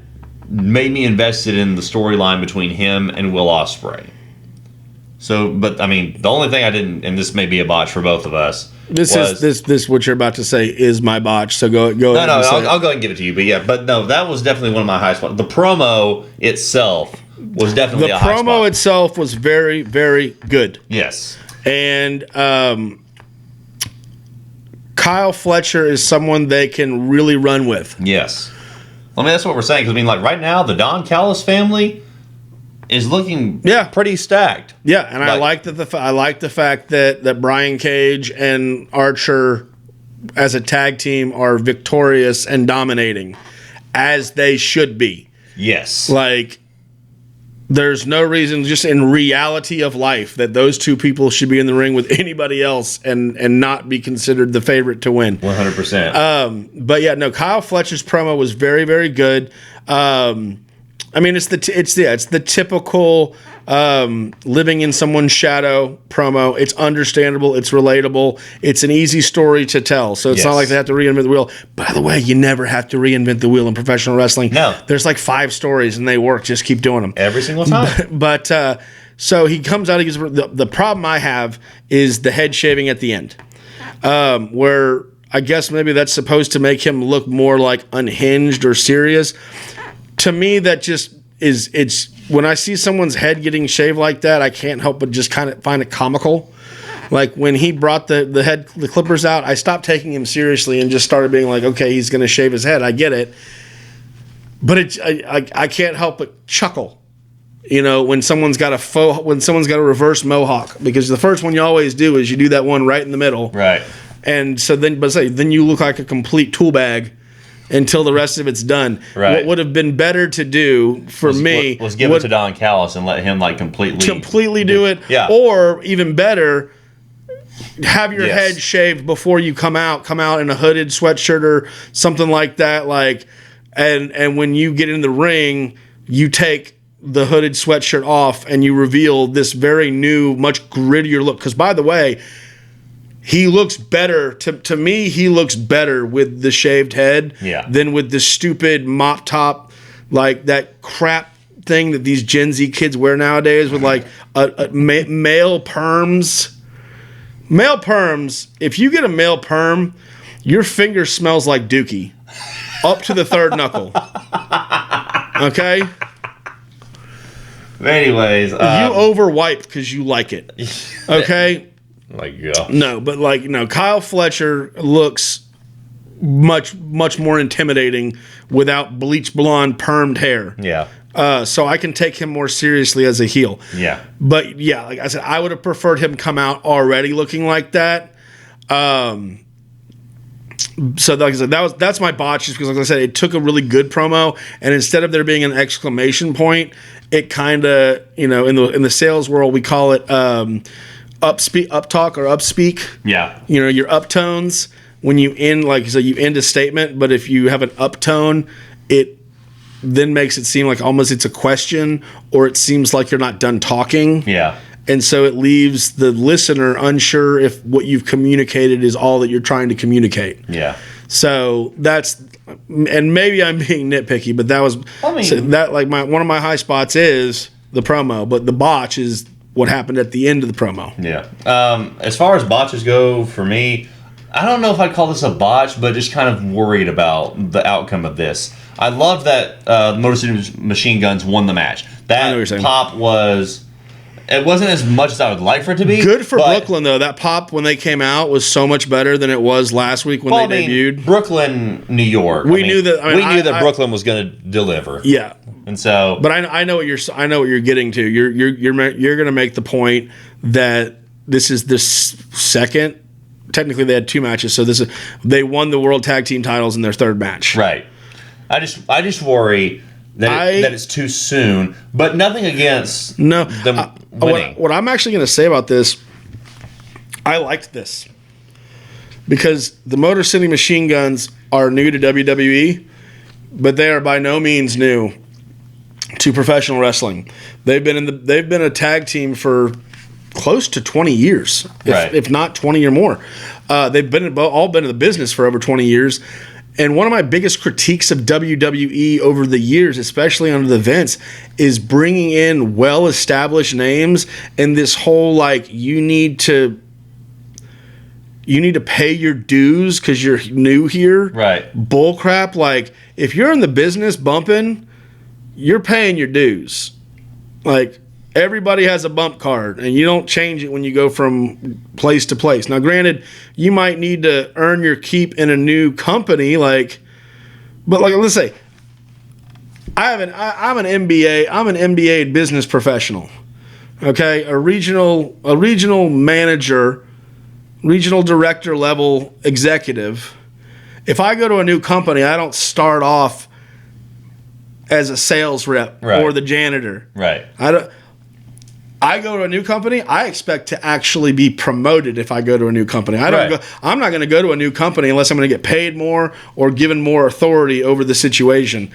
made me invested in the storyline between him and Will Ospreay. So, but the only thing I didn't, and this may be a botch for both of us. This what you're about to say is my botch. So go ahead. No, I'll go ahead and give it to you. But that was definitely one of my high spots. The promo itself was definitely a high spot. The promo itself was very, very good. Yes. And Kyle Fletcher is someone they can really run with. Yes. That's what we're saying. Because right now the Don Callis family is looking pretty stacked. Yeah, and I like the fact that Brian Cage and Archer as a tag team are victorious and dominating, as they should be. Yes. There's no reason, just in reality of life, that those two people should be in the ring with anybody else and not be considered the favorite to win. 100%. But yeah, no, Kyle Fletcher's promo was very, very good. It's the typical living in someone's shadow promo. It's understandable. It's relatable. It's an easy story to tell. So it's not like they have to reinvent the wheel. By the way, you never have to reinvent the wheel in professional wrestling. No. There's 5 stories and they work. Just keep doing them. Every single time. But so he comes out. He gives the problem I have is the head shaving at the end, where I guess maybe that's supposed to make him look more unhinged or serious. To me, that just it's when I see someone's head getting shaved like that, I can't help but just kind of find it comical. When he brought the clippers out, I stopped taking him seriously and just started being okay, he's going to shave his head. I get it, but I can't help but chuckle. When someone's got a reverse mohawk, because the first one you always do is you do that one right in the middle, right? And so then you look like a complete tool bag until the rest of it's done. Right. What would have been better to do was give it to Don Callis and let him completely do it. Yeah. Or even better, have your head shaved before you come out in a hooded sweatshirt or something like that. And when you get in the ring, you take the hooded sweatshirt off and you reveal this very new, much grittier look. Because by the way, he looks better, to me, he looks better with the shaved head than with the stupid mop top, that crap thing that these Gen Z kids wear nowadays with male perms. Male perms, if you get a male perm, your finger smells like Dookie. Up to the third knuckle. Okay? Anyways. You over-wipe because you like it. Okay? No, but Kyle Fletcher looks much more intimidating without bleach blonde permed hair. Yeah. So I can take him more seriously as a heel. Yeah. But yeah, like I said, I would have preferred him come out already looking like that. So like I said, that's my botches because like I said, it took a really good promo, and instead of there being an exclamation point, it kind of in the sales world we call it up talk or up speak. Yeah. Your uptones when you end you end a statement, but if you have an uptone, it then makes it seem like almost it's a question or it seems like you're not done talking. Yeah. And so it leaves the listener unsure if what you've communicated is all that you're trying to communicate. Yeah. So and maybe I'm being nitpicky, but that was one of my high spots is the promo, but the botch is what happened at the end of the promo. Yeah. As far as botches go, for me, I don't know if I'd call this a botch, but just kind of worried about the outcome of this. I love that Motor City Machine Guns won the match. That pop was... It wasn't as much as I would like for it to be. Good for Brooklyn, though. That pop, when they came out, was so much better than it was last week when they debuted. Brooklyn, New York. We knew that Brooklyn was going to deliver. Yeah, and so. But I know what you're getting to. You're going to make the point that this is the second. Technically, they had two matches, so they won the World Tag Team titles in their third match. Right. I just worry that it's too soon, but nothing against them winning. What I'm actually going to say about this, I liked this because the Motor City Machine Guns are new to WWE, but they are by no means new to professional wrestling. They've been a tag team for close to 20 years, if not 20 or more. They've all been in the business for over 20 years. And one of my biggest critiques of WWE over the years, especially under the Vince, is bringing in well-established names and this whole you need to pay your dues because you're new here. Right. Bullcrap. Like, if you're in the business bumping, you're paying your dues. Like, everybody has a bump card, and you don't change it when you go from place to place. Now, granted, you might need to earn your keep in a new company, but let's say I'm an MBA business professional. Okay, a regional manager, regional director level executive. If I go to a new company, I don't start off as a sales rep or the janitor. Right. I go to a new company, I expect to actually be promoted if I go to a new company. I'm not going to go to a new company unless I'm going to get paid more or given more authority over the situation.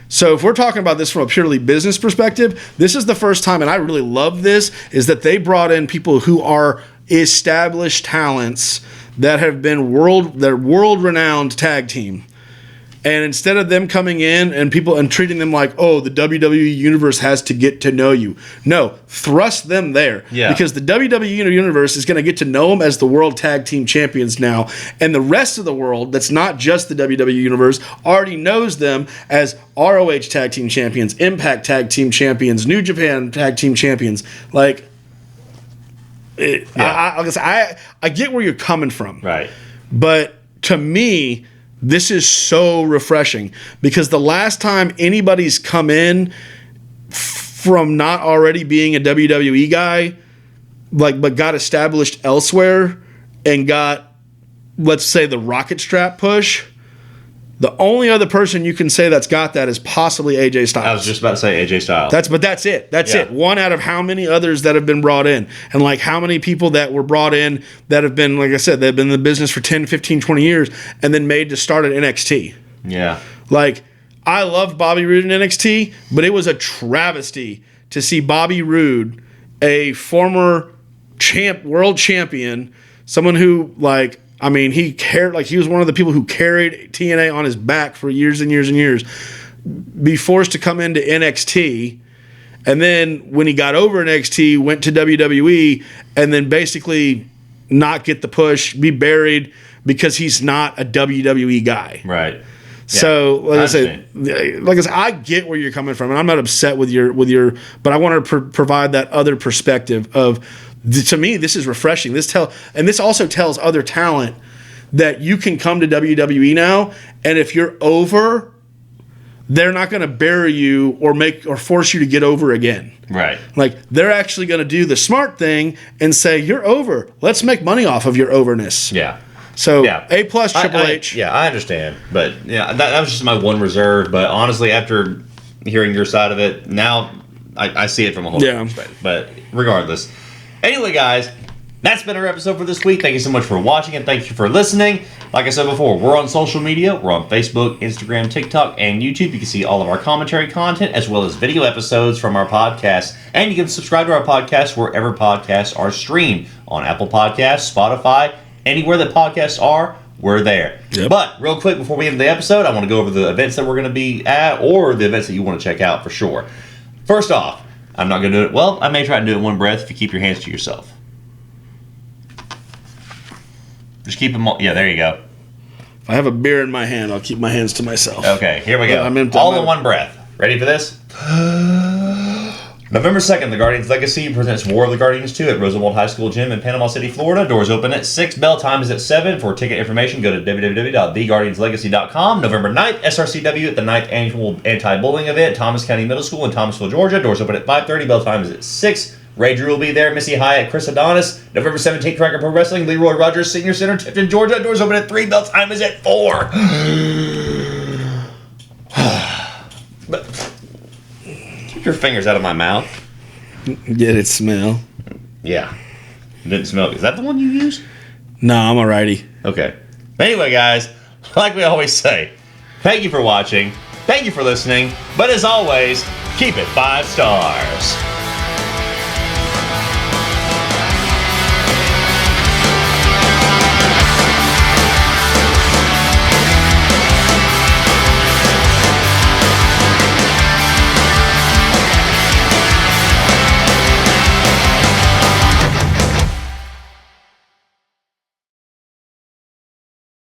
So if we're talking about this from a purely business perspective, this is the first time, and I really love this, is that they brought in people who are established talents that have been world-renowned tag team. And instead of them coming in and treating them like, oh, the WWE universe has to get to know you. No, thrust them there. Yeah. Because the WWE universe is going to get to know them as the World Tag Team Champions now. And the rest of the world, that's not just the WWE universe, already knows them as ROH Tag Team Champions, Impact Tag Team Champions, New Japan Tag Team Champions. I get where you're coming from. Right. But to me, this is so refreshing because the last time anybody's come in from not already being a WWE guy, but got established elsewhere and got, let's say, the rocket strap push, the only other person you can say that's got that is possibly AJ Styles. I was just about to say AJ Styles. That's it. That's it. One out of how many others that have been brought in. And how many people that were brought in that have been, like I said, they've been in the business for 10, 15, 20 years and then made to start at NXT. Yeah. I loved Bobby Roode in NXT, but it was a travesty to see Bobby Roode, a former world champion, someone who, he cared, he was one of the people who carried TNA on his back for years and years and years, be forced to come into NXT. And then when he got over NXT, went to WWE and then basically not get the push, be buried because he's not a WWE guy. Right. Yeah. So, like I said, I get where you're coming from, and I'm not upset with your, but I want to provide that other perspective of, to me, this is refreshing. And this also tells other talent that you can come to WWE now, and if you're over, they're not going to bury you or force you to get over again. Right. They're actually going to do the smart thing and say, you're over. Let's make money off of your overness. Yeah. So Yeah. A plus Triple H. Yeah, I understand, but yeah, that was just my one reserve. But honestly, after hearing your side of it, now I see it from a whole different perspective. But regardless, anyway, guys, that's been our episode for this week. Thank you so much for watching and thank you for listening. Like I said before, we're on social media. We're on Facebook, Instagram, TikTok, and YouTube. You can see all of our commentary content as well as video episodes from our podcast. And you can subscribe to our podcast wherever podcasts are streamed. On Apple Podcasts, Spotify, anywhere that podcasts are, we're there. Yep. But real quick, before we end the episode, I want to go over the events that we're going to be at or the events that you want to check out for sure. First off, I'm not going to do it. Well, I may try to do it in one breath if you keep your hands to yourself. Just keep them all. Yeah, there you go. If I have a beer in my hand, I'll keep my hands to myself. Okay, here we go. I'm all in one breath. Ready for this? November 2nd, The Guardians Legacy presents War of the Guardians 2 at Roosevelt High School Gym in Panama City, Florida. Doors open at 6. Bell time is at 7. For ticket information, go to www.theguardianslegacy.com. November 9th, SRCW at the 9th Annual Anti-Bullying Event, Thomas County Middle School in Thomasville, Georgia. Doors open at 5:30. Bell time is at 6. Ray Drew will be there. Missy Hyatt, Chris Adonis. November 17th, Cracker Pro Wrestling, Leroy Rogers Senior Center, Tifton, Georgia. Doors open at 3. Bell time is at 4. But keep your fingers out of my mouth. Get it smell. Yeah. It didn't smell. Is that the one you used? No, I'm alrighty. Okay. Anyway, guys, like we always say, thank you for watching. Thank you for listening. But as always, keep it 5 stars.